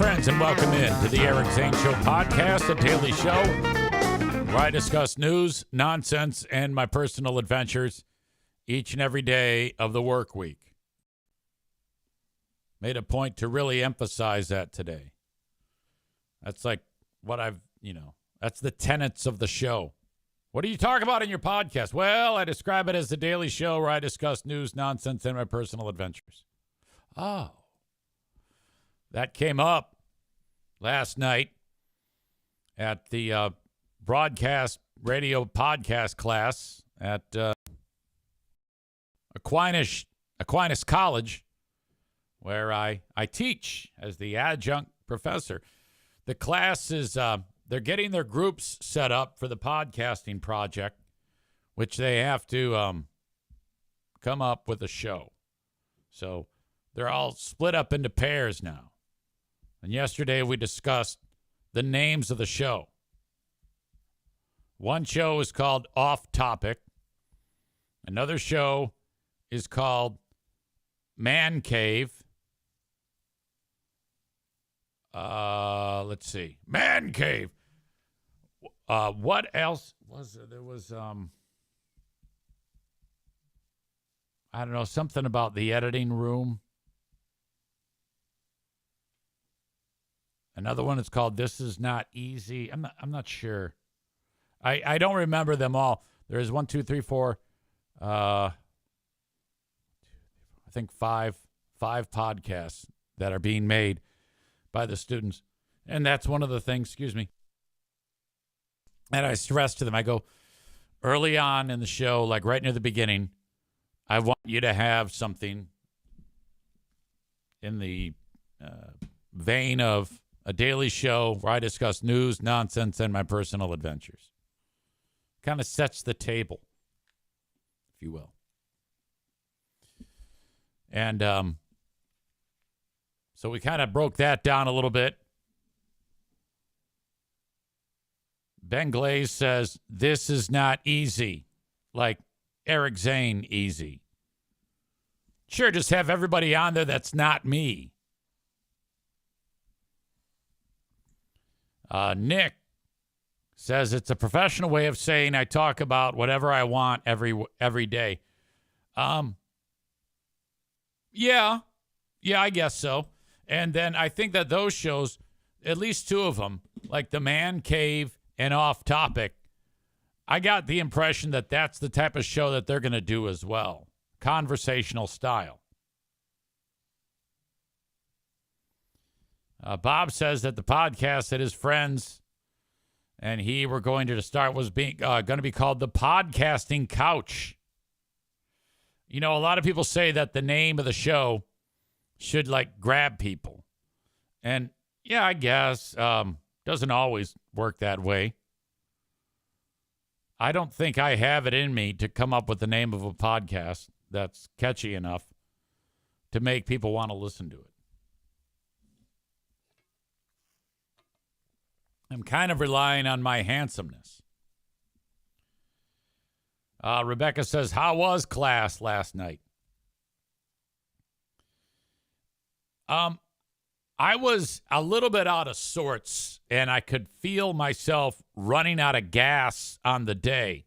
friends, and welcome in to the Eric Zane Show podcast, a daily show where I discuss news, nonsense, and my personal adventures each and every day of the work week. Made a point to really emphasize that today. That's like what that's the tenets of the show. What do you talk about in your podcast? Well, I describe it as the daily show where I discuss news, nonsense, and my personal adventures. Oh. That came up last night at the broadcast radio podcast class at Aquinas College, where I teach as the adjunct professor. The class is, they're getting their groups set up for the podcasting project, which they have to come up with a show. So they're all split up into pairs now. And yesterday we discussed the names of the show. One show is called Off Topic. Another show is called Man Cave. Let's see. Man Cave. What else was there? There was, I don't know, something about the editing room. Another one is called This Is Not Easy. I'm not sure. I don't remember them all. There is 1, 2, 3, 4. I think five podcasts that are being made by the students. And that's one of the things, and I stress to them, I go, early on in the show, like right near the beginning, I want you to have something in the vein of a daily show where I discuss news, nonsense, and my personal adventures. Kind of sets the table, if you will. And so we kind of broke that down a little bit. Ben Glaze says, this is not easy, like Eric Zane easy. Sure, just have everybody on there that's not me. Nick says it's a professional way of saying I talk about whatever I want every day. Yeah, I guess so. And then I think that those shows, at least two of them, like the Man Cave and Off Topic, I got the impression that that's the type of show that they're going to do as well. Conversational style. Bob says that the podcast that his friends and he were going to start was going to be called the Podcasting Couch. You know, a lot of people say that the name of the show should like grab people. And yeah, I guess doesn't always work that way. I don't think I have it in me to come up with the name of a podcast that's catchy enough to make people want to listen to it. I'm kind of relying on my handsomeness. Rebecca says, how was class last night? I was a little bit out of sorts, and I could feel myself running out of gas on the day.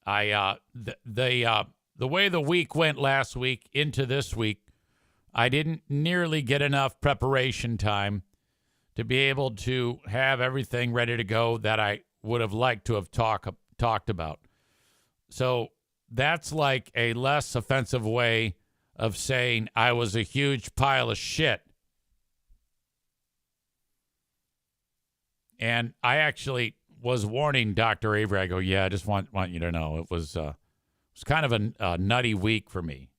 The way the week went last week into this week, I didn't nearly get enough preparation time to be able to have everything ready to go that I would have liked to have talked about. So that's like a less offensive way of saying I was a huge pile of shit. And I actually was warning Dr. Avery. I go, yeah, I just want you to know it was kind of a nutty week for me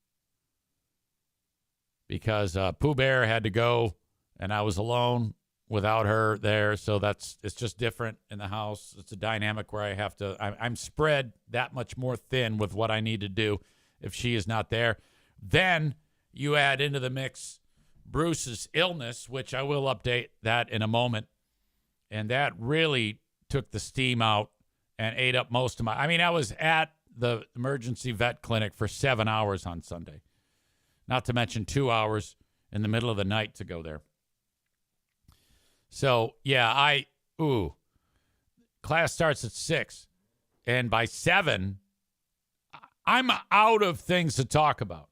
because Pooh Bear had to go and I was alone without her there. So it's just different in the house. It's a dynamic where I'm spread that much more thin with what I need to do if she is not there. Then you add into the mix Bruce's illness, which I will update that in a moment. And that really took the steam out and ate up most of I was at the emergency vet clinic for 7 hours on Sunday. Not to mention 2 hours in the middle of the night to go there. So, yeah, class starts at 6. And by 7, I'm out of things to talk about.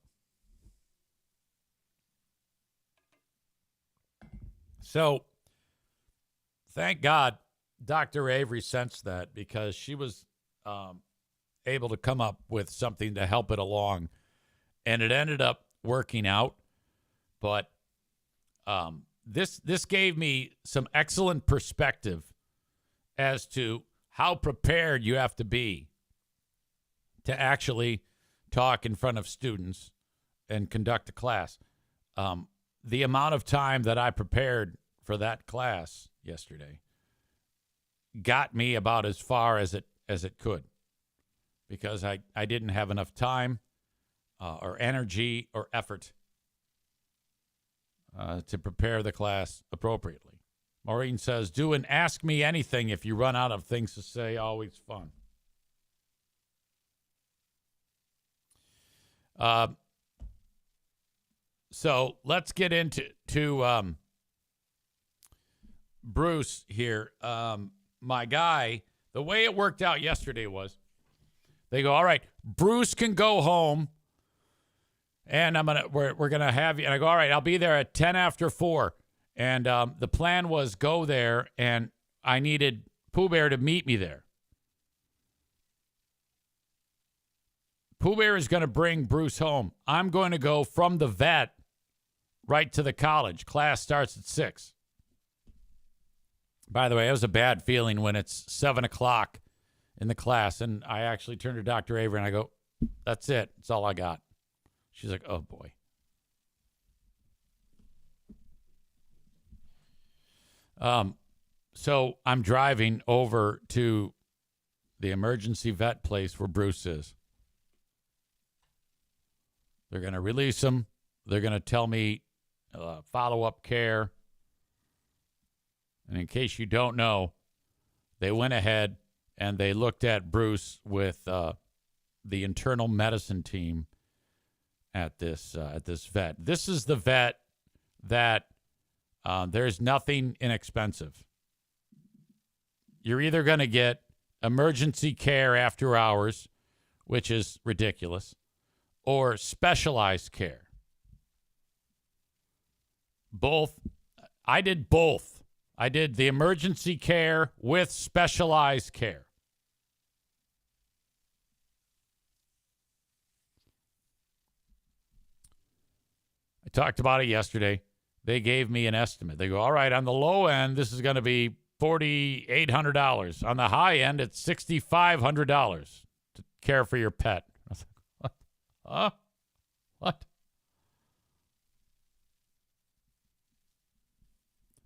So, thank God Dr. Avery sensed that, because she was able to come up with something to help it along. And it ended up working out. But this gave me some excellent perspective as to how prepared you have to be to actually talk in front of students and conduct a class. The amount of time that I prepared for that class yesterday got me about as far as it could, because I didn't have enough time or energy or effort to prepare the class appropriately. Maureen says, do an ask me anything if you run out of things to say. Always fun. So let's get into Bruce here. My guy, the way it worked out yesterday was they go, all right, Bruce can go home, and we're gonna have you. And I go, all right, I'll be there at 10 after 4. And the plan was go there, and I needed Pooh Bear to meet me there. Pooh Bear is going to bring Bruce home. I'm going to go from the vet right to the college. Class starts at 6. By the way, it was a bad feeling when it's 7 o'clock in the class, and I actually turned to Dr. Avery and I go, that's it. That's all I got. She's like, oh, boy. So I'm driving over to the emergency vet place where Bruce is. They're going to release him. They're going to tell me follow-up care. And in case you don't know, they went ahead and they looked at Bruce with the internal medicine team at this vet. This is the vet that there's nothing inexpensive. You're either going to get emergency care after hours, which is ridiculous, or specialized care. Both. I did both. I did the emergency care with specialized care. I talked about it yesterday. They gave me an estimate. They go, all right, on the low end, this is going to be $4,800. On the high end, it's $6,500 to care for your pet. I was like, what? Huh? What?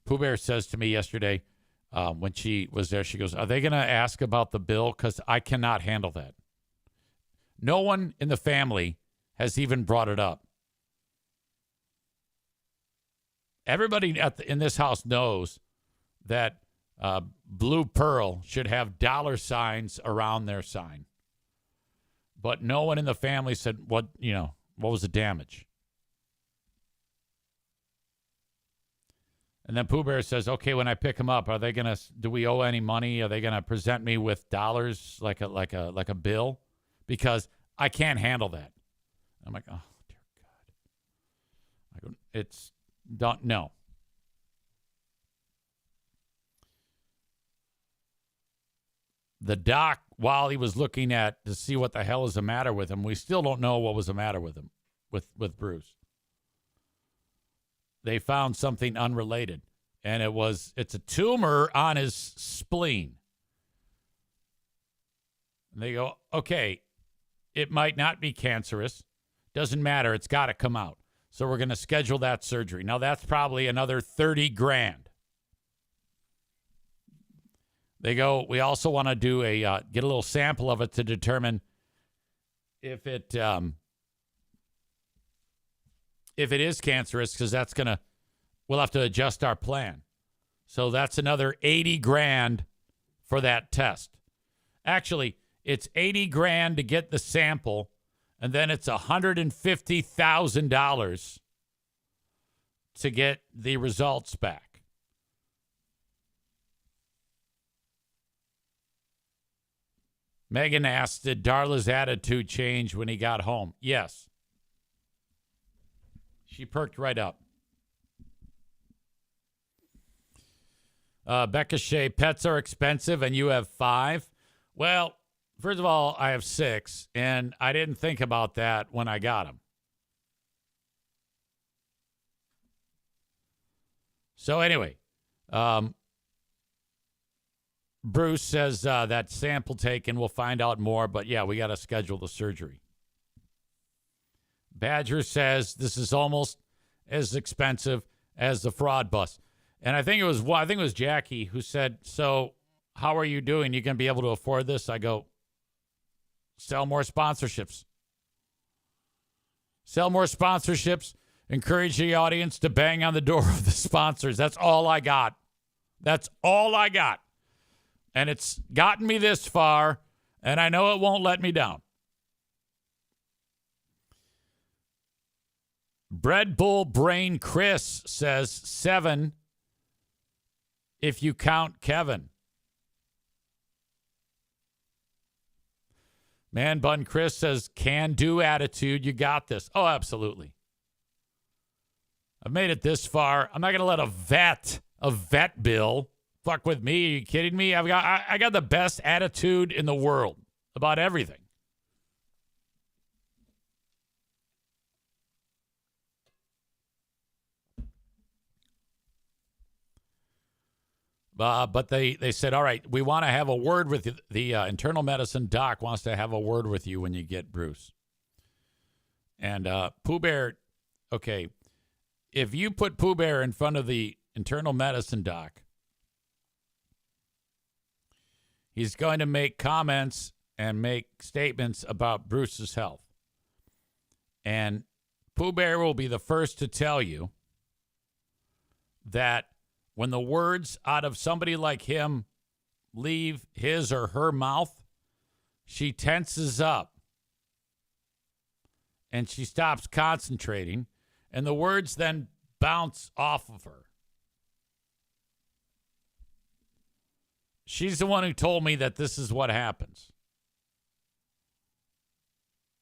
Pooh Bear says to me yesterday when she was there, she goes, are they going to ask about the bill? Because I cannot handle that. No one in the family has even brought it up. Everybody in this house knows that Blue Pearl should have dollar signs around their sign. But no one in the family said, what was the damage? And then Pooh Bear says, okay, when I pick him up, do we owe any money? Are they going to present me with dollars like a bill? Because I can't handle that. I'm like, oh, dear God. I go, no. The doc, while he was looking to see what the hell is the matter with him, we still don't know what was the matter with him, with Bruce. They found something unrelated, and it's a tumor on his spleen. And they go, okay, it might not be cancerous. Doesn't matter. It's got to come out. So we're going to schedule that surgery. Now, that's probably another $30,000. They go, we also want to do get a little sample of it to determine if it is cancerous, because we'll have to adjust our plan. So that's another $80,000 for that test. Actually, it's $80,000 to get the sample, and then it's $150,000 to get the results back. Megan asked, did Darla's attitude change when he got home? Yes. She perked right up. Becca Shea, pets are expensive and you have 5. Well, first of all, I have 6, and I didn't think about that when I got them. So anyway, Bruce says that sample taken, we'll find out more, but yeah, we got to schedule the surgery. Badger says this is almost as expensive as the fraud bus. And I think it was Jackie who said, so how are you doing? You going to be able to afford this? I go, sell more sponsorships. Sell more sponsorships. Encourage the audience to bang on the door of the sponsors. That's all I got. That's all I got. And it's gotten me this far, and I know it won't let me down. Bread Bull Brain Chris says 7 if you count Kevin. Man Bun Chris says can-do attitude. You got this. Oh, absolutely. I've made it this far. I'm not going to let a vet bill fuck with me. Are you kidding me? I got the best attitude in the world about everything. But they said, all right, we want to have a word with you. The internal medicine doc wants to have a word with you when you get Bruce. And Pooh Bear, okay, if you put Pooh Bear in front of the internal medicine doc, he's going to make comments and make statements about Bruce's health. And Pooh Bear will be the first to tell you that when the words out of somebody like him leave his or her mouth, she tenses up and she stops concentrating, and the words then bounce off of her. She's the one who told me that this is what happens.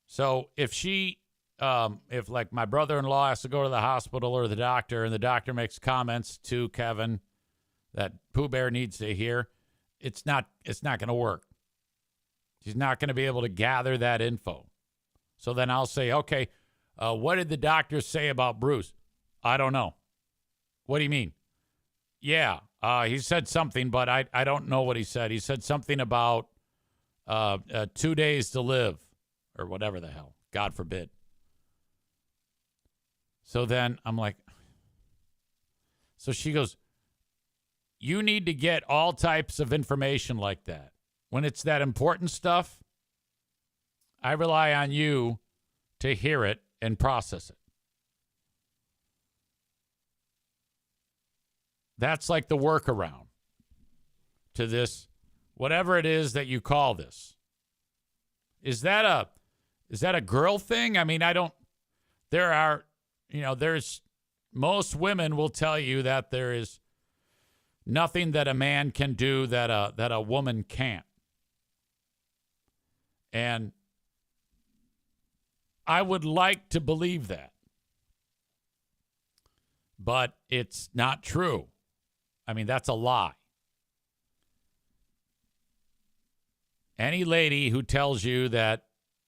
So if if like my brother-in-law has to go to the hospital or the doctor, and the doctor makes comments to Kevin that Pooh Bear needs to hear, it's not going to work. She's not going to be able to gather that info. So then I'll say, okay, what did the doctor say about Bruce? I don't know. What do you mean? Yeah, he said something, but I don't know what he said. He said something about 2 days to live or whatever the hell. God forbid. So then I'm like, so she goes, you need to get all types of information like that. When it's that important stuff, I rely on you to hear it and process it. That's like the workaround to this, whatever it is that you call this. Is that a girl thing? I mean, there's most women will tell you that there is nothing that a man can do that a woman can't. And I would like to believe that. But it's not true. I mean, that's a lie. Any lady who tells you that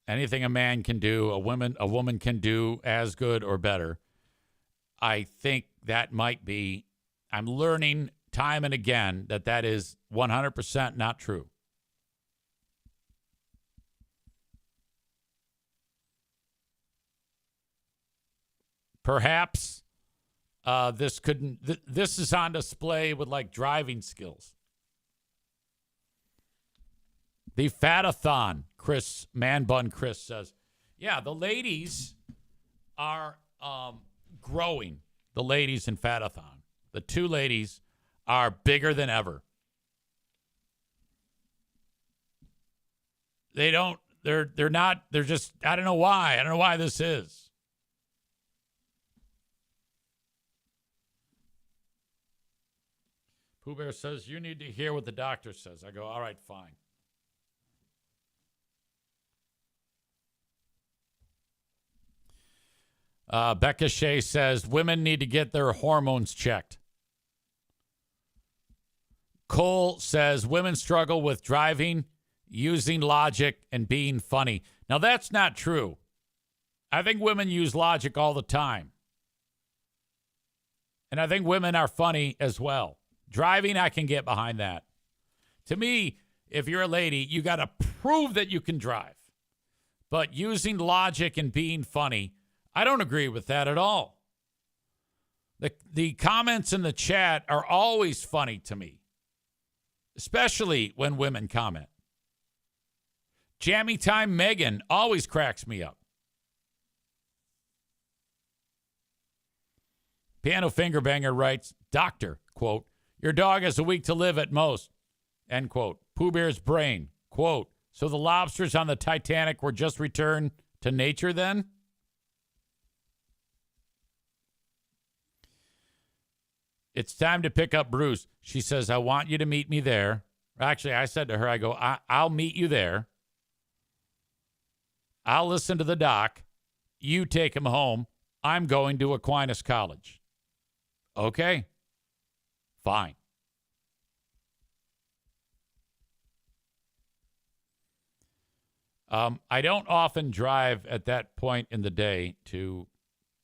anything a man can do, a woman can do as good or better, I think that might be, I'm learning time and again that is 100% not true. Perhaps this is on display with like driving skills. The Fatathon, Man Bun Chris says, yeah, the ladies are growing. The ladies in Fatathon. The 2 ladies are bigger than ever. They're just, I don't know why. I don't know why this is. Pooh Bear says, you need to hear what the doctor says. I go, all right, fine. Becca Shea says women need to get their hormones checked. Cole says women struggle with driving, using logic, and being funny. Now, that's not true. I think women use logic all the time. And I think women are funny as well. Driving, I can get behind that. To me, if you're a lady, you got to prove that you can drive. But using logic and being funny, I don't agree with that at all. The comments in the chat are always funny to me, especially when women comment. Jammy Time Megan always cracks me up. Piano Finger Banger writes, Doctor, quote, your dog has a week to live at most, end quote. Pooh Bear's brain, quote, so the lobsters on the Titanic were just returned to nature then? It's time to pick up Bruce. She says, I want you to meet me there. Actually, I said to her, I go, I'll meet you there. I'll listen to the doc. You take him home. I'm going to Aquinas College. Okay. Fine. I don't often drive at that point in the day to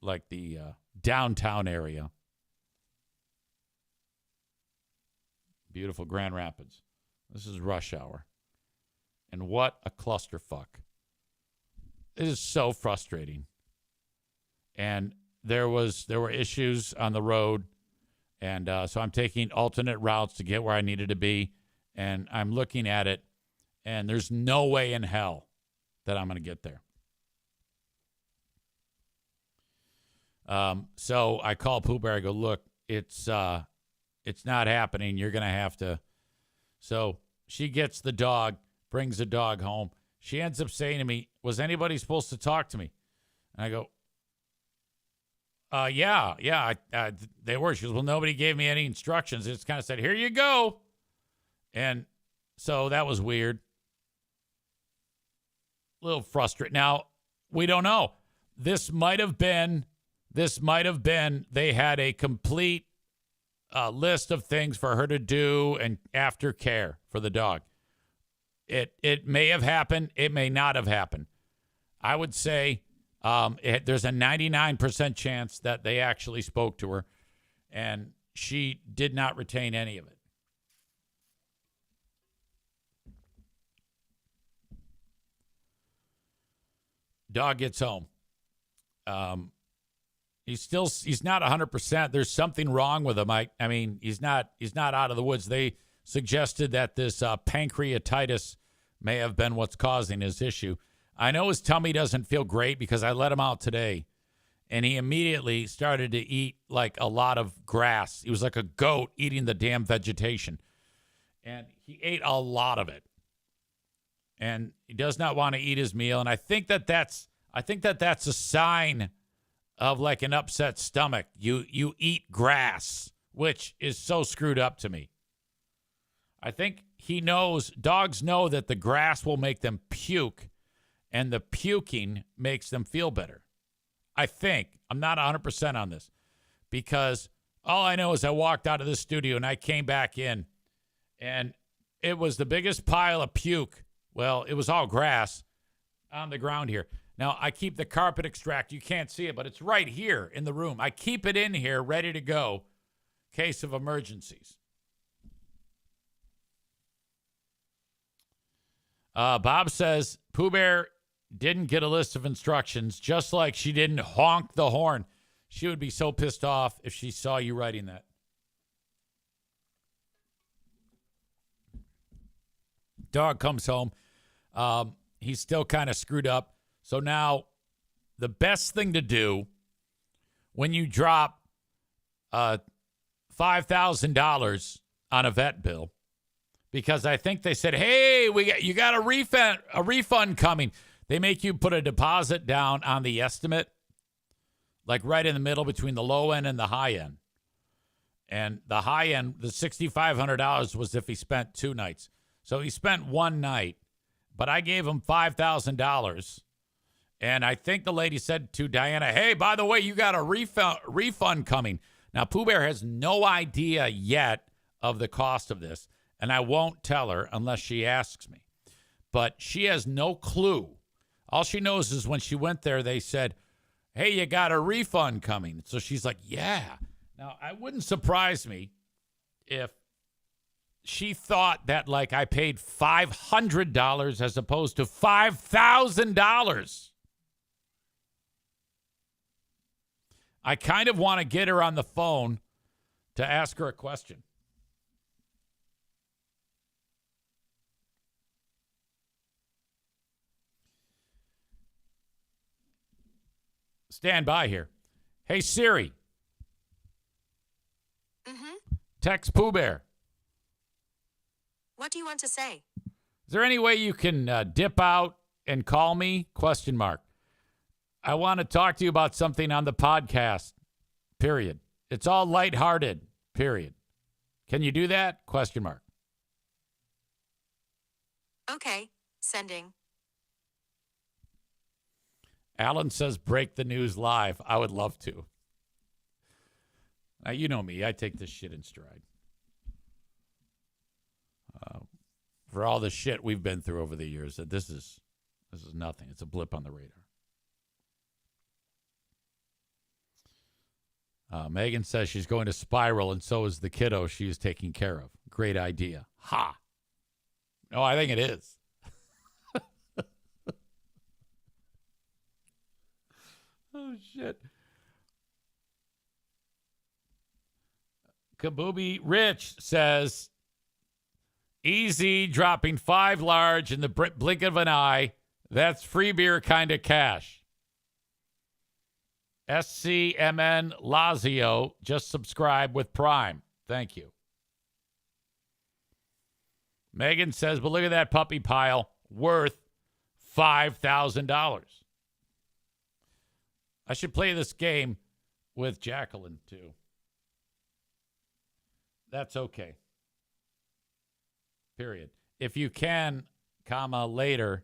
like the downtown area. Beautiful Grand Rapids. This is rush hour. And what a clusterfuck. It is so frustrating. And there were issues on the road. And so I'm taking alternate routes to get where I needed to be. And I'm looking at it. And there's no way in hell that I'm going to get there. So I call Pooh Bear. I go, look, it's not happening. You're going to have to. So she gets the dog, brings the dog home. She ends up saying to me, was anybody supposed to talk to me? And I go, yeah, they were. She goes, well, nobody gave me any instructions. It just kind of said, here you go. And so that was weird. A little frustrated. Now, we don't know. This might have been, they had a complete list of things for her to do and aftercare for the dog. It may have happened. It may not have happened. I would say there's a 99% chance that they actually spoke to her, and she did not retain any of it. Dog gets home. He's not 100%. There's something wrong with him. I mean, he's not out of the woods. They suggested that this pancreatitis may have been what's causing his issue. I know his tummy doesn't feel great because I let him out today, and he immediately started to eat like a lot of grass. He was like a goat eating the damn vegetation, and he ate a lot of it. And he does not want to eat his meal, and I think that's a sign of like an upset stomach. You eat grass, which is so screwed up to me. I think he knows, dogs know that the grass will make them puke, and the puking makes them feel better. I think. I'm not 100% on this, because all I know is I walked out of this studio and I came back in, and it was the biggest pile of puke. Well, it was all grass on the ground here. Now, I keep the carpet extractor. You can't see it, but it's right here in the room. I keep it in here ready to go in case of emergencies. Bob says Pooh Bear didn't get a list of instructions, just like she didn't honk the horn. She would be so pissed off if she saw you writing that. Dog comes home. He's still kind of screwed up. So now the best thing to do when you drop $5,000 on a vet bill, because I think they said, hey, you got a refund coming. They make you put a deposit down on the estimate, like right in the middle between the low end and the high end. And the high end, the $6,500 was if he spent 2 nights. So he spent 1 night, but I gave him $5,000. And I think the lady said to Diana, hey, by the way, you got a refund coming. Now, Pooh Bear has no idea yet of the cost of this, and I won't tell her unless she asks me. But she has no clue. All she knows is when she went there, they said, hey, you got a refund coming. So she's like, yeah. Now, it wouldn't surprise me if she thought that, like, I paid $500 as opposed to $5,000. I kind of want to get her on the phone to ask her a question. Stand by here. Hey, Siri. Mm-hmm. Text Pooh Bear. What do you want to say? Is there any way you can dip out and call me? Question mark. I want to talk to you about something on the podcast, period. It's all lighthearted, period. Can you do that? Question mark. Okay, sending. Alan says break the news live. I would love to. Now, you know me. I take this shit in stride. For all the shit we've been through over the years, that this is nothing. It's a blip on the radar. Megan says she's going to Spiral, and so is the kiddo she is taking care of. Great idea. Ha! No, I think it is. Oh, shit. Kabooby Rich says, easy, dropping 5 large in the blink of an eye. That's free beer kind of cash. SCMN Lazio, just subscribe with Prime. Thank you. Megan says, but look at that puppy pile, worth $5,000. I should play this game with Jacqueline, too. That's okay. Period. If you can, comma, later,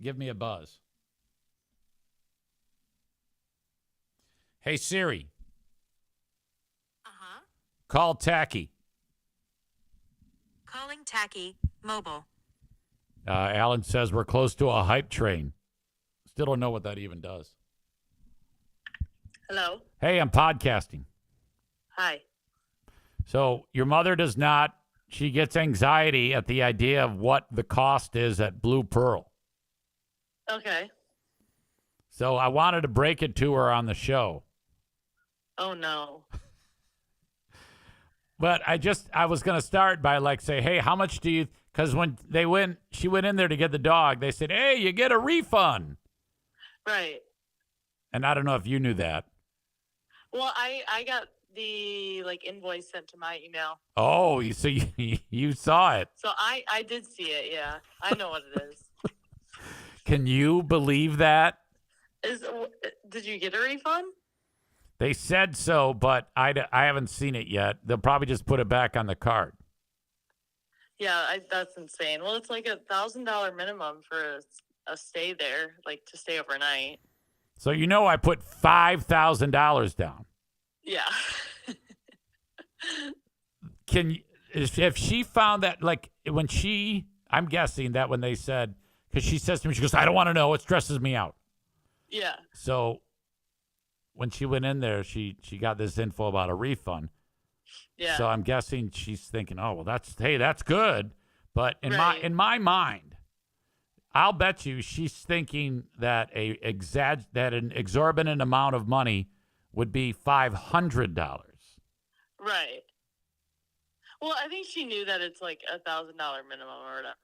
give me a buzz. Hey, Siri. Uh-huh. Call Tacky. Calling Tacky, mobile. Alan says we're close to a hype train. Still don't know what that even does. Hello. Hey, I'm podcasting. Hi. So your mother does not, she gets anxiety at the idea of what the cost is at Blue Pearl. Okay. So I wanted to break it to her on the show. Oh, no. But I was going to start by say, hey, how much do you, because when she went in there to get the dog, they said, hey, you get a refund. Right. And I don't know if you knew that. Well, I got the invoice sent to my email. Oh, so you saw it. So I did see it, yeah. I know what it is. Can you believe that? Did you get a refund? They said so, but I haven't seen it yet. They'll probably just put it back on the card. Yeah, that's insane. Well, it's like $1,000 minimum for a stay there, to stay overnight. So I put $5,000 down. Yeah. If she found that, I'm guessing that when they said, because she says to me, she goes, I don't want to know. It stresses me out. Yeah. So when she went in there, she got this info about a refund. Yeah. So I'm guessing she's thinking, oh, well, that's good. But in my mind, I'll bet you she's thinking that an exorbitant amount of money would be $500. Right. Well, I think she knew that it's $1,000 minimum or whatever,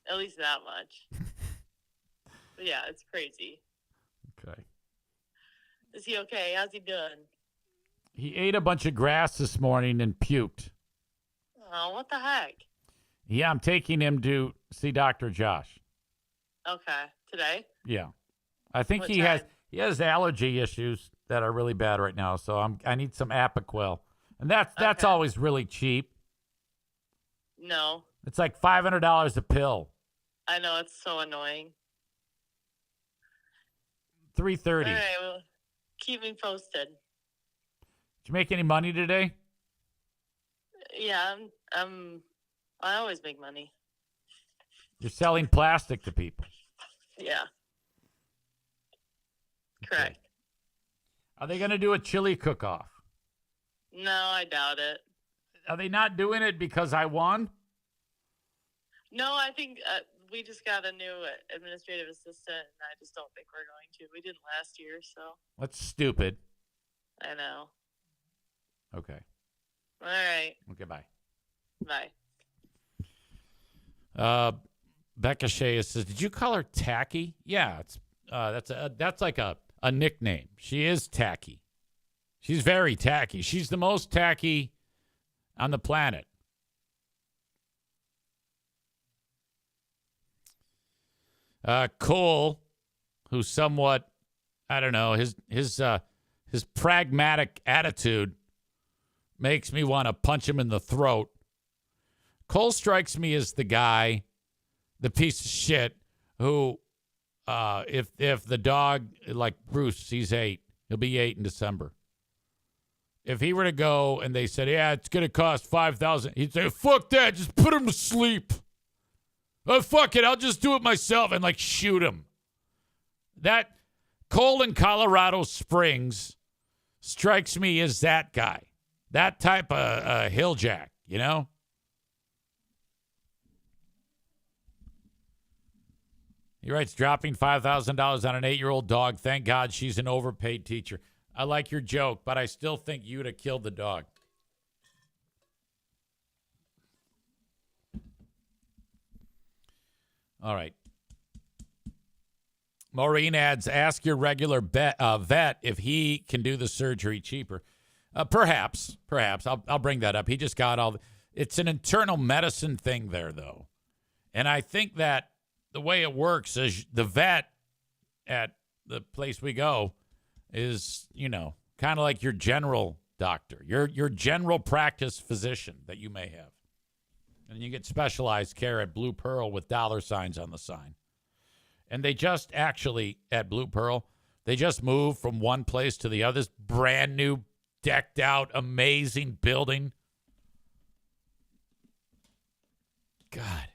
but at least that much. But yeah, it's crazy. Okay. Is he okay? How's he doing? He ate a bunch of grass this morning and puked. Oh, what the heck? Yeah, I'm taking him to see Dr. Josh. Okay. Today? Yeah. I think he has allergy issues that are really bad right now, so I need some Apoquel. And that's always really cheap. No. It's like $500 a pill. I know, it's so annoying. 3:30. All right, well, keep me posted. Did you make any money today? Yeah, I always make money. You're selling plastic to people. Yeah. Okay. Correct. Are they going to do a chili cook-off? No, I doubt it. Are they not doing it because I won? No, I think we just got a new administrative assistant, and I just don't think we're going to. We didn't last year, so. That's stupid. I know. Okay. All right. Okay, bye. Bye. Becca Shea says, "Did you call her tacky?" Yeah, it's that's like a nickname. She is tacky. She's very tacky. She's the most tacky on the planet. Cole, who's somewhat, I don't know, his pragmatic attitude makes me want to punch him in the throat. Cole strikes me as the guy, the piece of shit, who, if the dog, like Bruce, he's 8, he'll be 8 in December. If he were to go and they said, yeah, it's going to cost $5,000, he'd say, fuck that, just put him to sleep. Oh, fuck it, I'll just do it myself and, like, shoot him. That Cole in Colorado Springs strikes me as that guy. That type of hilljack, you know? He writes, dropping $5,000 on an 8-year-old dog. Thank God she's an overpaid teacher. I like your joke, but I still think you'd have killed the dog. All right. Maureen adds, ask your regular vet if he can do the surgery cheaper. Perhaps. I'll bring that up. He just got it's an internal medicine thing there, though. And I think that the way it works is the vet at the place we go is, kind of like your general doctor, your general practice physician that you may have. And you get specialized care at Blue Pearl with $signs on the sign. And they just actually, at Blue Pearl, they just moved from one place to the other. This brand new, decked out, amazing building. God.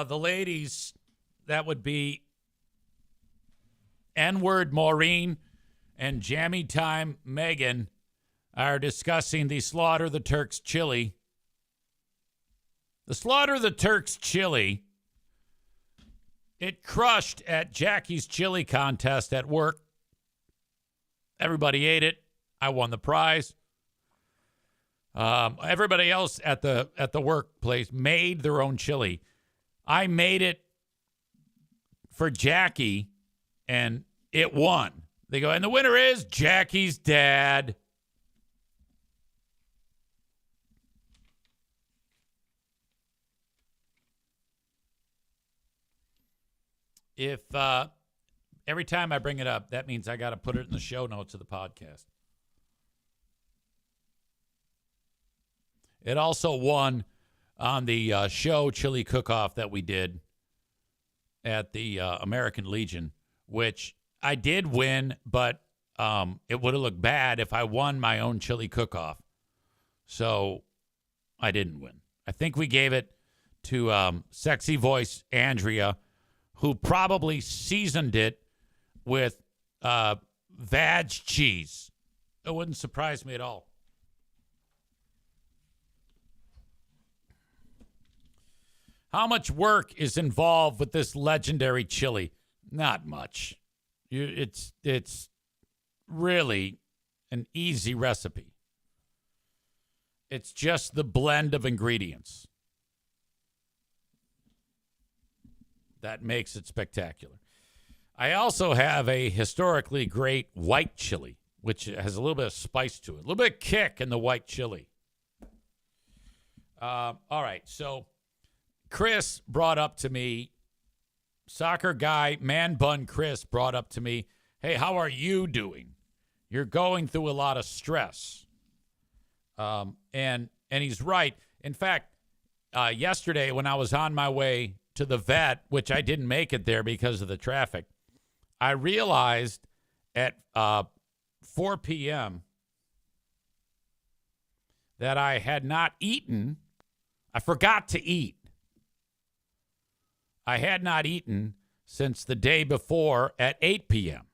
The ladies, that would be N-word Maureen and Jammy Time Megan, are discussing the Slaughter of the Turks chili. The Slaughter of the Turks chili, it crushed at Jackie's chili contest at work. Everybody ate it. I won the prize. Everybody else at the workplace made their own chili. I made it for Jackie, and it won. They go, and the winner is Jackie's dad. If every time I bring it up, that means I got to put it in the show notes of the podcast. It also won on the show Chili Cook-Off that we did at the American Legion, which I did win, but it would have looked bad if I won my own Chili Cook-Off. So I didn't win. I think we gave it to Sexy Voice Andrea, who probably seasoned it with vag cheese. It wouldn't surprise me at all. How much work is involved with this legendary chili? Not much. It's really an easy recipe. It's just the blend of ingredients that makes it spectacular. I also have a historically great white chili, which has a little bit of spice to it, a little bit of kick in the white chili. All right, so Chris brought up to me, soccer guy, man bun Chris brought up to me, hey, how are you doing? You're going through a lot of stress. And he's right. In fact, yesterday when I was on my way to the vet, which I didn't make it there because of the traffic, I realized at 4 p.m. that I had not eaten. I forgot to eat. I had not eaten since the day before at 8 p.m.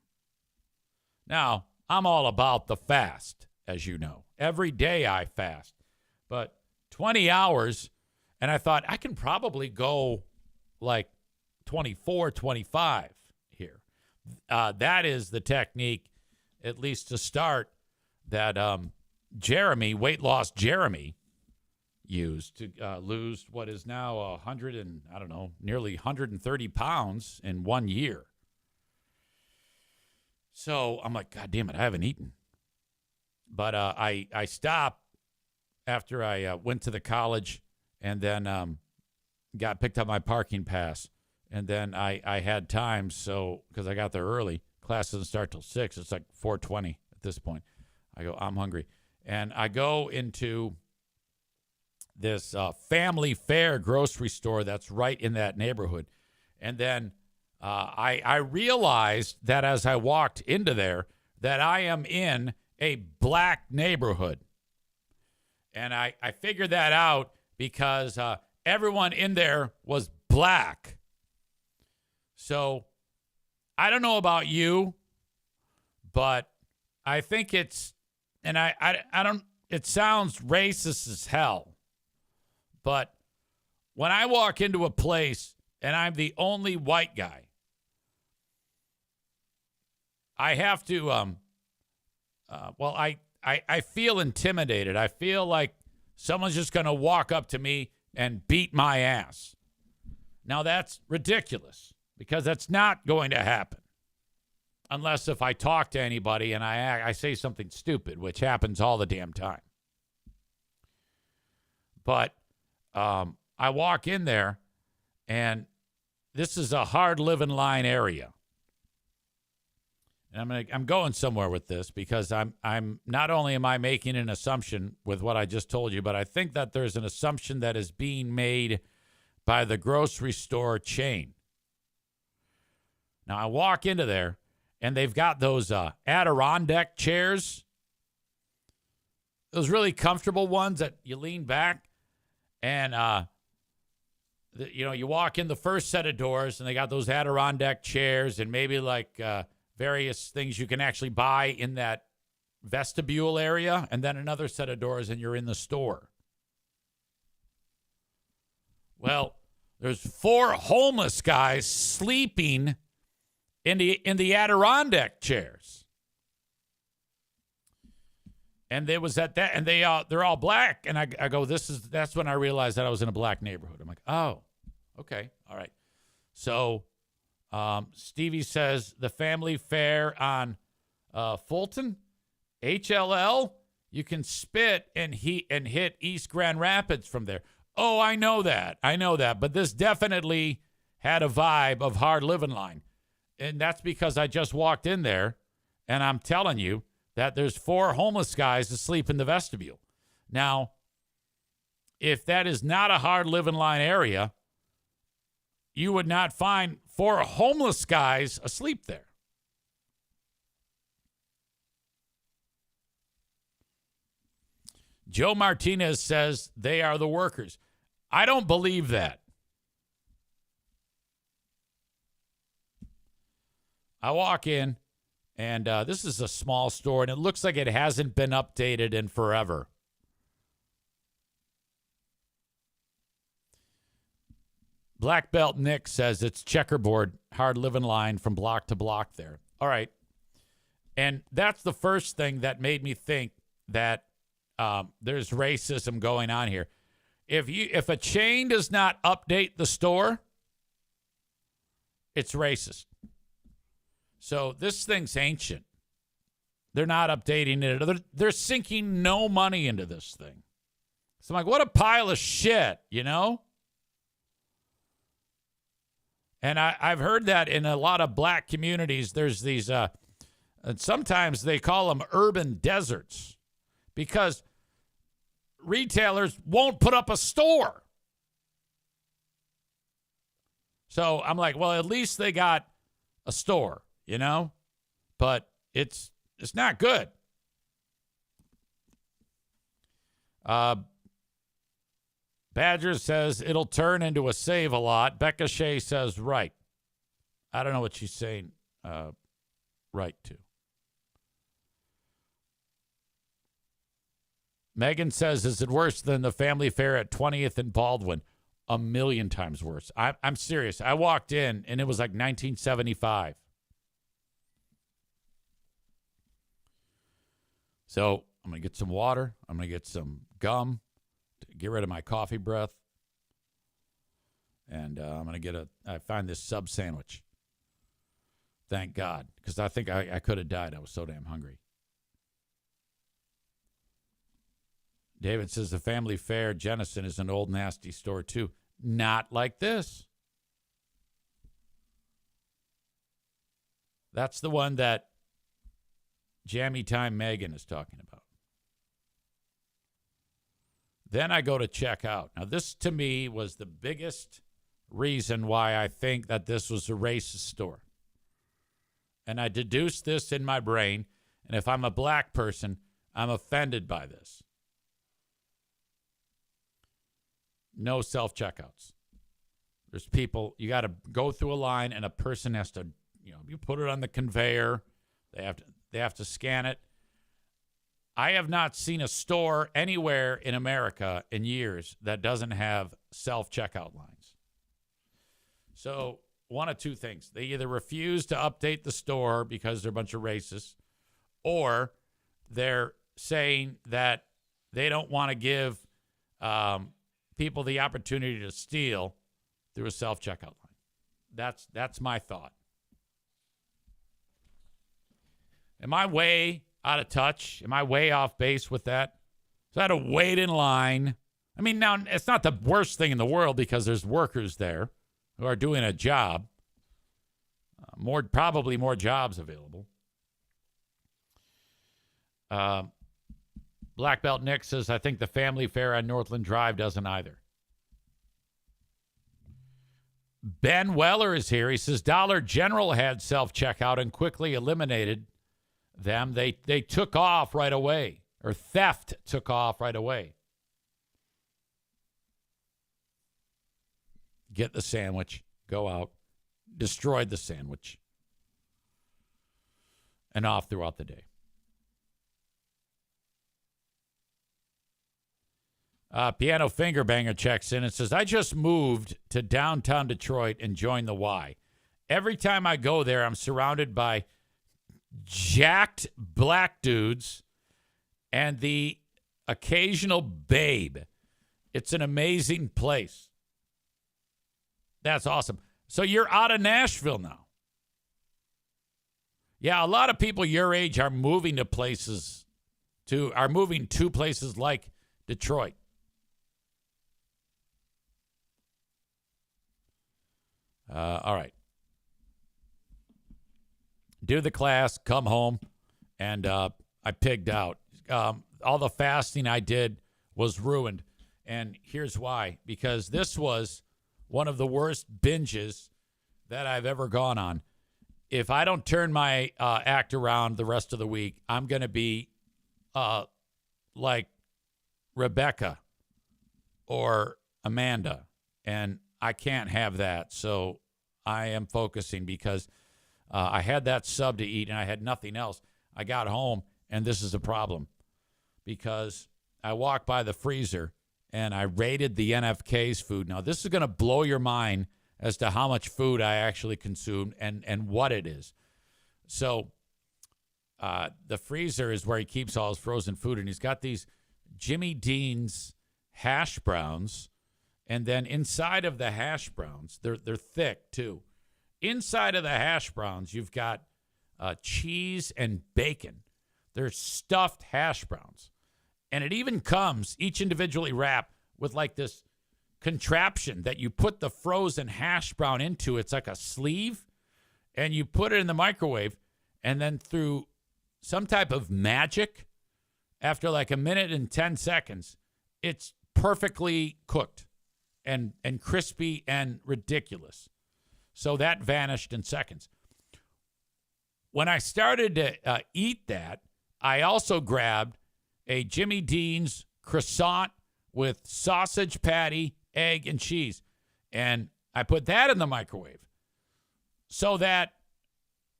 Now, I'm all about the fast, as you know. Every day I fast. But 20 hours, and I thought I can probably go like 24, 25 here. That is the technique, at least to start, that Jeremy, weight loss Jeremy, used to lose what is now 100 and, I don't know, nearly 130 pounds in 1 year. So I'm like, God damn it, I haven't eaten. But I stopped after I went to the college and then picked up my parking pass. And then I had time, so because I got there early. Class doesn't start till 6. It's like 4:20 at this point. I go, I'm hungry. And I go into this Family Fare grocery store that's right in that neighborhood. And then I realized that as I walked into there that I am in a black neighborhood. And I figured that out because everyone in there was black. So I don't know about you, but I think it's, and I don't, it sounds racist as hell. But when I walk into a place and I'm the only white guy, I have to, I feel intimidated. I feel like someone's just going to walk up to me and beat my ass. Now, that's ridiculous because that's not going to happen unless if I talk to anybody and I say something stupid, which happens all the damn time. But I walk in there, and this is a hard living line area. And I'm going somewhere with this because I'm not only am I making an assumption with what I just told you, but I think that there's an assumption that is being made by the grocery store chain. Now I walk into there and they've got those Adirondack chairs, those really comfortable ones that you lean back, and you walk in the first set of doors and they got those Adirondack chairs and maybe like various things you can actually buy in that vestibule area, and then another set of doors and you're in the store. Well, there's 4 homeless guys sleeping in the Adirondack chairs. And there was that and they're all black, and I go, that's when I realized that I was in a black neighborhood. I'm like, oh, okay, all right. So Stevie says the Family Fare on Fulton, HLL, you can spit and hit East Grand Rapids from there. Oh, I know that. But this definitely had a vibe of hard living line. And that's because I just walked in there, and I'm telling you that there's 4 homeless guys asleep in the vestibule. Now, if that is not a hard living line area, you would not find 4 homeless guys asleep there. Joe Martinez says they are the workers. I don't believe that. I walk in, and this is a small store, and it looks like it hasn't been updated in forever. Black Belt Nick says it's checkerboard, hard living line from block to block there. All right. And that's the first thing that made me think that there's racism going on here. If a chain does not update the store, it's racist. So this thing's ancient. They're not updating it. They're sinking no money into this thing. So I'm like, what a pile of shit, you know? And I've heard that in a lot of black communities, there's these, and sometimes they call them urban deserts because retailers won't put up a store. So I'm like, well, at least they got a store, you know? But it's not good. Badger says it'll turn into a Save-A-Lot. Becca Shea says right. I don't know what she's saying right to. Megan says, is it worse than the family fair at 20th and Baldwin? A million times worse. I'm serious. I walked in, and it was like 1975. So I'm going to get some water. I'm going to get some gum to get rid of my coffee breath. And I'm going to I find this sub sandwich. Thank God, because I think I could have died. I was so damn hungry. David says the family fair, Jennison, is an old nasty store too. Not like this. That's the one that Jammy Time Megan is talking about. Then I go to check out. Now, this to me was the biggest reason why I think that this was a racist store. And I deduced this in my brain. And if I'm a black person, I'm offended by this. No self-checkouts. There's people, you got to go through a line, and a person has to, you put it on the conveyor. They have to scan it. I have not seen a store anywhere in America in years that doesn't have self-checkout lines. So one of two things. They either refuse to update the store because they're a bunch of racists, or they're saying that they don't want to give people the opportunity to steal through a self-checkout line. That's my thought. Am I way out of touch? Am I way off base with that? So I had to wait in line. I mean, now, it's not the worst thing in the world because there's workers there who are doing a job. Probably more jobs available. Black Belt Nick says, I think the family fair on Northland Drive doesn't either. Ben Weller is here. He says Dollar General had self-checkout and quickly eliminated them. They took off right away, or theft took off right away. Get the sandwich, go out, destroyed the sandwich, and off throughout the day. Piano Finger Banger checks in and says, I just moved to downtown Detroit and joined the Y. Every time I go there, I'm surrounded by jacked black dudes and the occasional babe. It's an amazing place. That's awesome. So you're out of Nashville now. Yeah, a lot of people your age are moving to places like Detroit. All right. Do the class, come home, and I pigged out. All the fasting I did was ruined. And here's why. Because this was one of the worst binges that I've ever gone on. If I don't turn my act around the rest of the week, I'm going to be like Rebecca or Amanda. And I can't have that. So I am focusing because I had that sub to eat and I had nothing else. I got home and this is a problem because I walked by the freezer and I rated the NFK's food. Now, this is going to blow your mind as to how much food I actually consumed and what it is. So the freezer is where he keeps all his frozen food, and he's got these Jimmy Dean's hash browns. And then inside of the hash browns, they're thick too. Inside of the hash browns, you've got cheese and bacon. They're stuffed hash browns. And it even comes, each individually wrapped, with like this contraption that you put the frozen hash brown into. It's like a sleeve. And you put it in the microwave. And then through some type of magic, after like a minute and 10 seconds, it's perfectly cooked. And crispy and ridiculous. So that vanished in seconds. When I started to eat that, I also grabbed a Jimmy Dean's croissant with sausage patty, egg, and cheese. And I put that in the microwave so that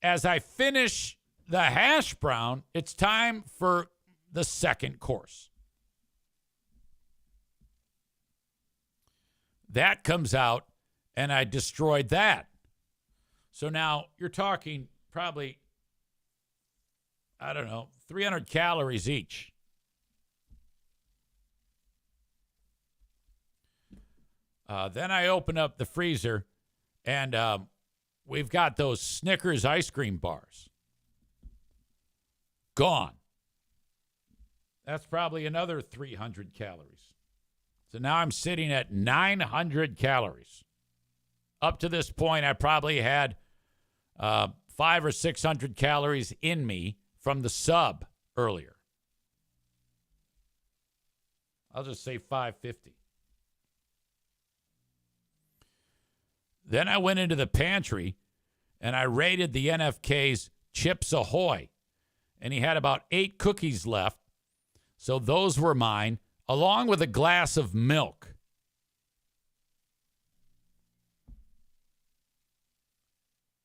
as I finish the hash brown, it's time for the second course. That comes out, and I destroyed that. So now you're talking probably, I don't know, 300 calories each. Then I open up the freezer, and we've got those Snickers ice cream bars. Gone. That's probably another 300 calories. So now I'm sitting at 900 calories. Up to this point, I probably had 500 or 600 calories in me from the sub earlier. I'll just say 550. Then I went into the pantry and I raided the NFK's Chips Ahoy. And he had about 8 cookies left. So those were mine, along with a glass of milk.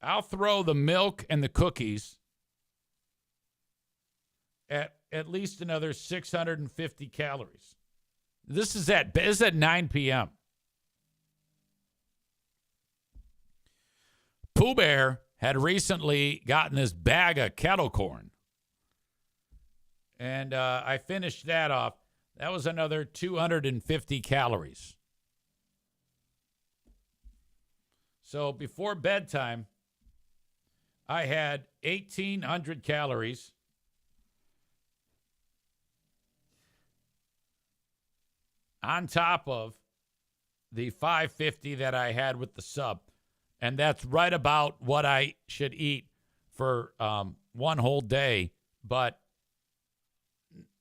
I'll throw the milk and the cookies at least another 650 calories. This is at 9 p.m. Pooh Bear had recently gotten this bag of kettle corn. And I finished that off. That was another 250 calories. So before bedtime, I had 1,800 calories. On top of the 550 that I had with the sub. And that's right about what I should eat for one whole day. But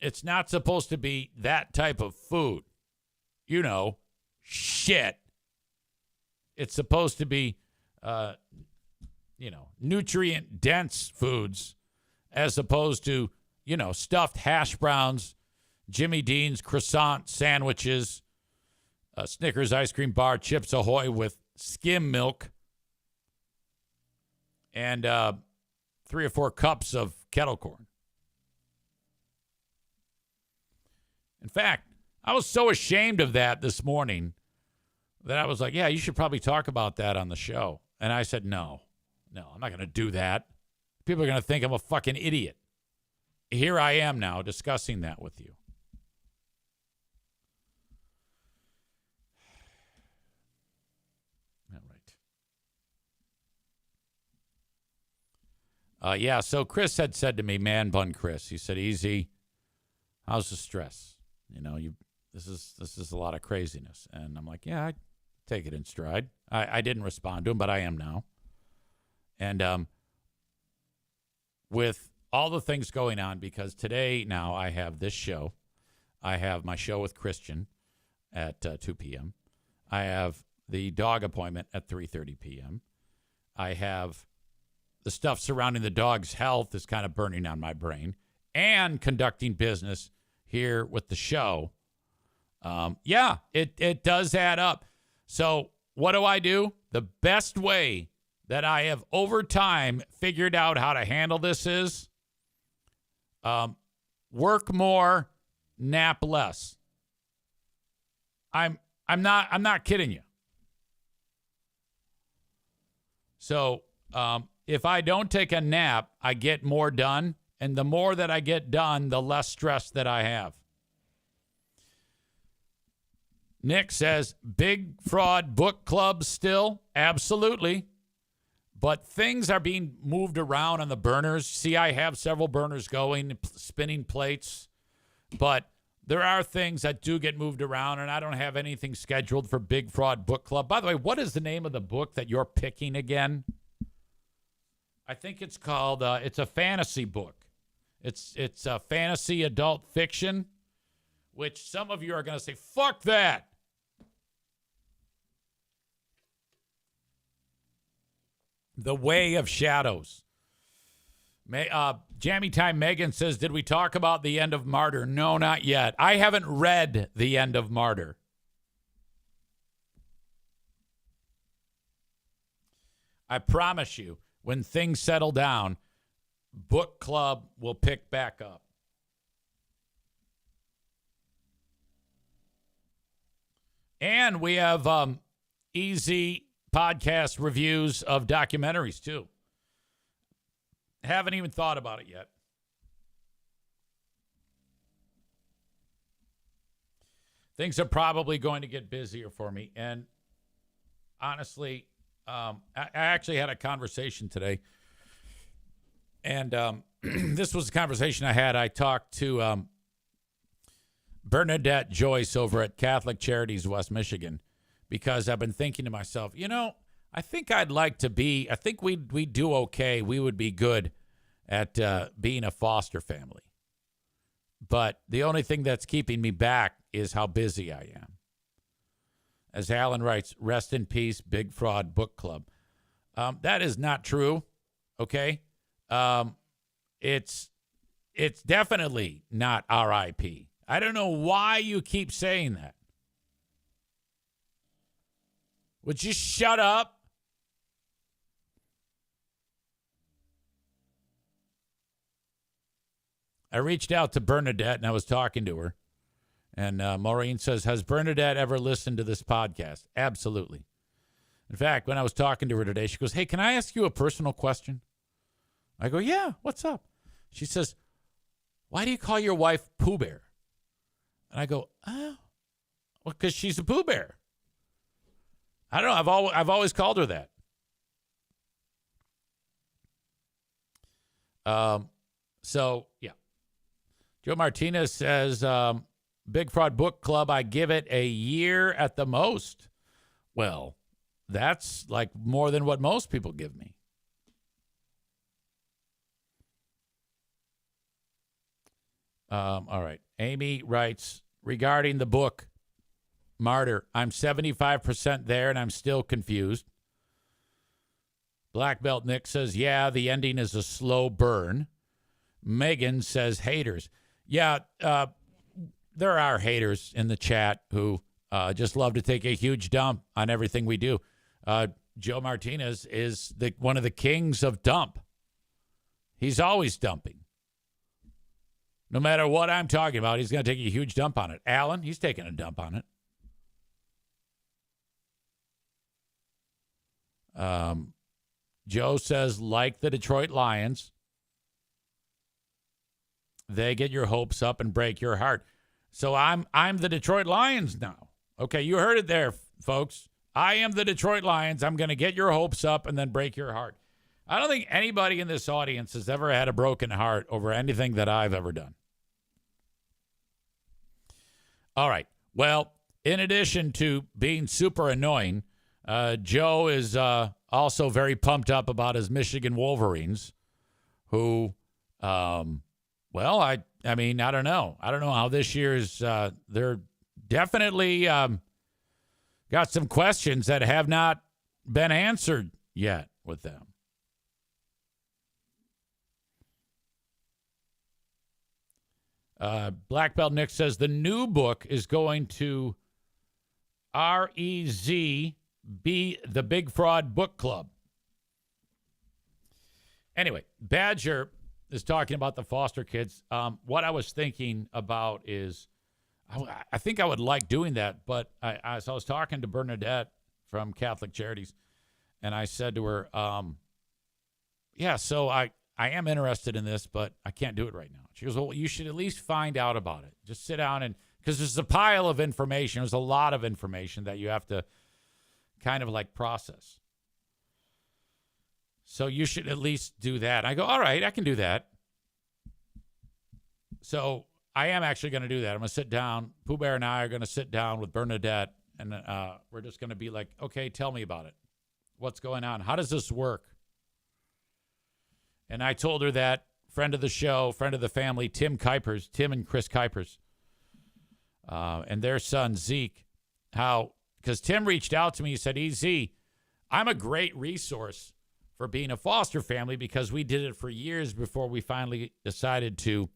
it's not supposed to be that type of food. You know, shit. It's supposed to be, nutrient-dense foods as opposed to, stuffed hash browns, Jimmy Dean's croissant sandwiches, Snickers ice cream bar, Chips Ahoy with skim milk, and 3 or 4 cups of kettle corn. In fact, I was so ashamed of that this morning that I was like, yeah, you should probably talk about that on the show. And I said, no, I'm not going to do that. People are going to think I'm a fucking idiot. Here I am now discussing that with you. All right. So Chris had said to me, Man Bun Chris, he said, easy, how's the stress? This is a lot of craziness. And I'm like, yeah, I take it in stride. I didn't respond to him, but I am now. And with all the things going on, because today now I have this show. I have my show with Christian at 2 p.m. I have the dog appointment at 3:30 p.m. I have the stuff surrounding the dog's health is kind of burning on my brain, and conducting business here with the show. It does add up. So what do? The best way that I have over time figured out how to handle this is work more, nap less. I'm not kidding you. So if I don't take a nap, I get more done. And the more that I get done, the less stress that I have. Nick says, Big Fraud Book Club still? Absolutely. But things are being moved around on the burners. See, I have several burners going, spinning plates. But there are things that do get moved around, and I don't have anything scheduled for Big Fraud Book Club. By the way, what is the name of the book that you're picking again? I think it's called, it's a fantasy book. It's a fantasy adult fiction, which some of you are going to say, fuck that. The Way of Shadows. Jammy Time Megan says, did we talk about The End of Martyr? No, not yet. I haven't read The End of Martyr. I promise you, when things settle down, book club will pick back up. And we have easy podcast reviews of documentaries, too. Haven't even thought about it yet. Things are probably going to get busier for me. And honestly, I actually had a conversation today. And this was a conversation I had. I talked to Bernadette Joyce over at Catholic Charities West Michigan, because I've been thinking to myself, I think I'd like to be, I think we'd do okay. We would be good at being a foster family. But the only thing that's keeping me back is how busy I am. As Alan writes, rest in peace, Big Fraud Book Club. That is not true, okay? It's definitely not R.I.P. I don't know why you keep saying that. Would you shut up? I reached out to Bernadette, and I was talking to her. And Maureen says, has Bernadette ever listened to this podcast? Absolutely. In fact, when I was talking to her today, she goes, hey, can I ask you a personal question? I go, yeah, what's up? She says, why do you call your wife Pooh Bear? And I go, well, because she's a Pooh Bear. I don't know. I've always called her that. So, yeah. Joe Martinez says, Big Fraud Book Club, I give it a year at the most. Well, that's like more than what most people give me. All right. Amy writes, regarding the book, Martyr, I'm 75% there and I'm still confused. Black Belt Nick says, yeah, the ending is a slow burn. Megan says, haters. Yeah, there are haters in the chat who just love to take a huge dump on everything we do. Joe Martinez is one of the kings of dump. He's always dumping. No matter what I'm talking about, he's going to take a huge dump on it. Alan, he's taking a dump on it. Joe says, like the Detroit Lions, they get your hopes up and break your heart. So I'm the Detroit Lions now. Okay, you heard it there, folks. I am the Detroit Lions. I'm going to get your hopes up and then break your heart. I don't think anybody in this audience has ever had a broken heart over anything that I've ever done. All right. Well, in addition to being super annoying, Joe is also very pumped up about his Michigan Wolverines, who, well, I mean, I don't know. I don't know how this year's, they're definitely got some questions that have not been answered yet with them. Black Belt Nick says the new book is going to REZ be the Big Fraud Book Club. Anyway, Badger is talking about the foster kids. What I was thinking about is I think I would like doing that, but I was talking to Bernadette from Catholic Charities, and I said to her, yeah, so I am interested in this, but I can't do it right now. She goes, well, you should at least find out about it. Just sit down and, because there's a pile of information. There's a lot of information that you have to kind of like process. So you should at least do that. I go, all right, I can do that. So I am actually going to do that. I'm going to sit down. Pooh Bear and I are going to sit down with Bernadette, and we're just going to be like, okay, tell me about it. What's going on? How does this work? And I told her that friend of the show, friend of the family, Tim and Chris Kuipers, and their son, Zeke, because Tim reached out to me. He said, EZ, I'm a great resource for being a foster family because we did it for years before we finally decided to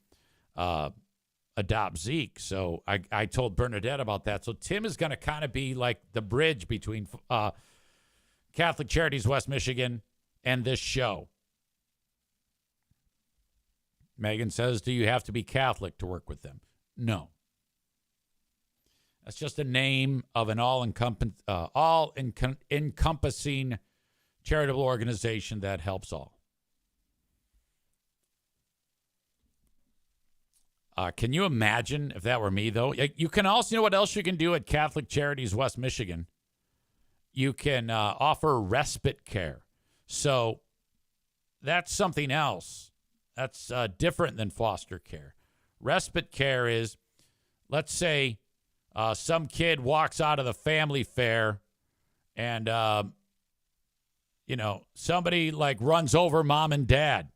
adopt Zeke. So I told Bernadette about that. So Tim is going to kind of be like the bridge between Catholic Charities West Michigan and this show. Megan says, do you have to be Catholic to work with them? No. That's just a name of an all-encompassing charitable organization that helps all. Can you imagine if that were me, though? You can also, you know what else you can do at Catholic Charities West Michigan? You can offer respite care. So that's something else. That's different than foster care. Respite care is, let's say, some kid walks out of the family fair and, somebody like runs over mom and dad.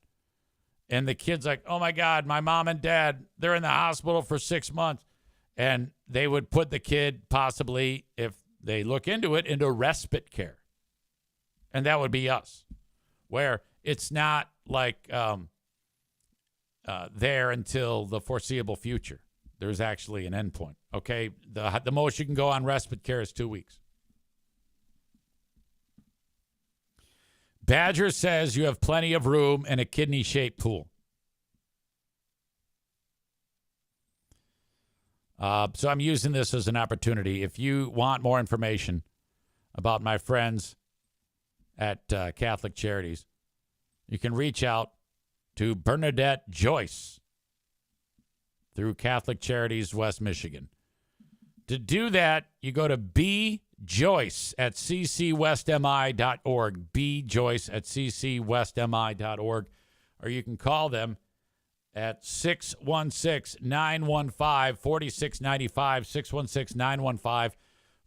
And the kid's like, oh, my God, my mom and dad, they're in the hospital for 6 months. And they would put the kid possibly, if they look into it, into respite care. And that would be us, where it's not like there until the foreseeable future. There's actually an endpoint, okay? The most you can go on respite care is 2 weeks. Badger says you have plenty of room in a kidney-shaped pool. So I'm using this as an opportunity. If you want more information about my friends at Catholic Charities, you can reach out to Bernadette Joyce through Catholic Charities West Michigan. To do that, you go to bjoyce at ccwestmi.org, bjoyce at ccwestmi.org, or you can call them at 616-915-4695,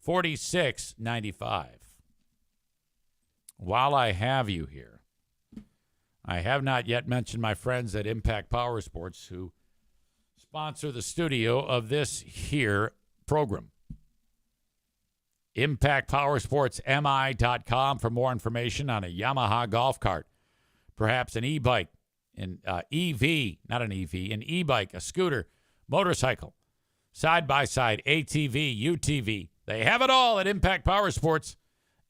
616-915-4695. While I have you here, I have not yet mentioned my friends at Impact Power Sports who sponsor the studio of this here program. ImpactPowerSportsMI.com for more information on a Yamaha golf cart, perhaps an e-bike, an EV, not an EV, an e-bike, a scooter, motorcycle, side-by-side, ATV, UTV. They have it all at Impact Power Sports.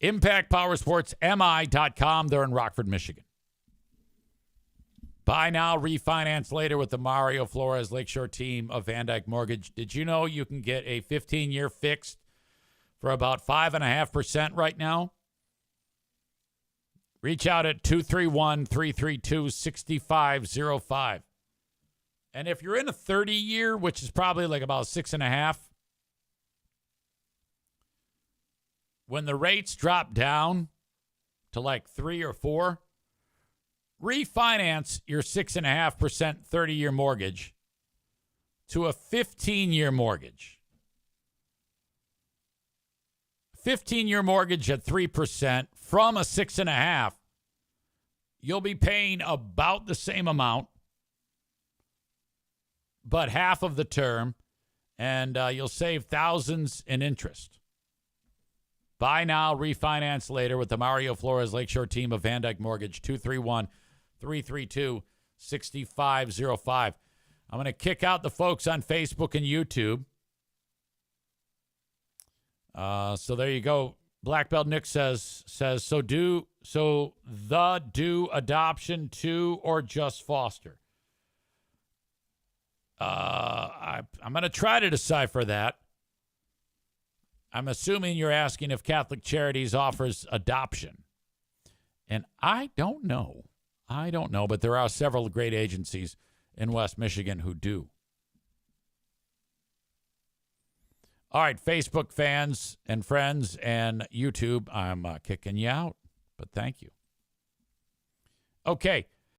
ImpactPowerSportsMI.com. They're in Rockford, Michigan. Buy now, refinance later with the Mario Flores Lakeshore team of Van Dyke Mortgage. Did you know you can get a 15-year fixed for about 5.5% right now? Reach out at 231-332-6505. And if you're in a 30-year, which is probably like about 6.5%, when the rates drop down to like 3 or 4, refinance your 6.5% 30-year mortgage to a 15-year mortgage. 15-year mortgage at 3% from a 6.5%. You'll be paying about the same amount, but half of the term, and you'll save thousands in interest. Buy now, refinance later with the Mario Flores Lakeshore team of Van Dyke Mortgage, 231-332-6505. I'm going to kick out the folks on Facebook and YouTube. So there you go. Black Belt Nick says do adoption too or just foster? I'm going to try to decipher that. I'm assuming you're asking if Catholic Charities offers adoption. And I don't know, but there are several great agencies in West Michigan who do. All right, Facebook fans and friends and YouTube, I'm kicking you out, but thank you. Okay,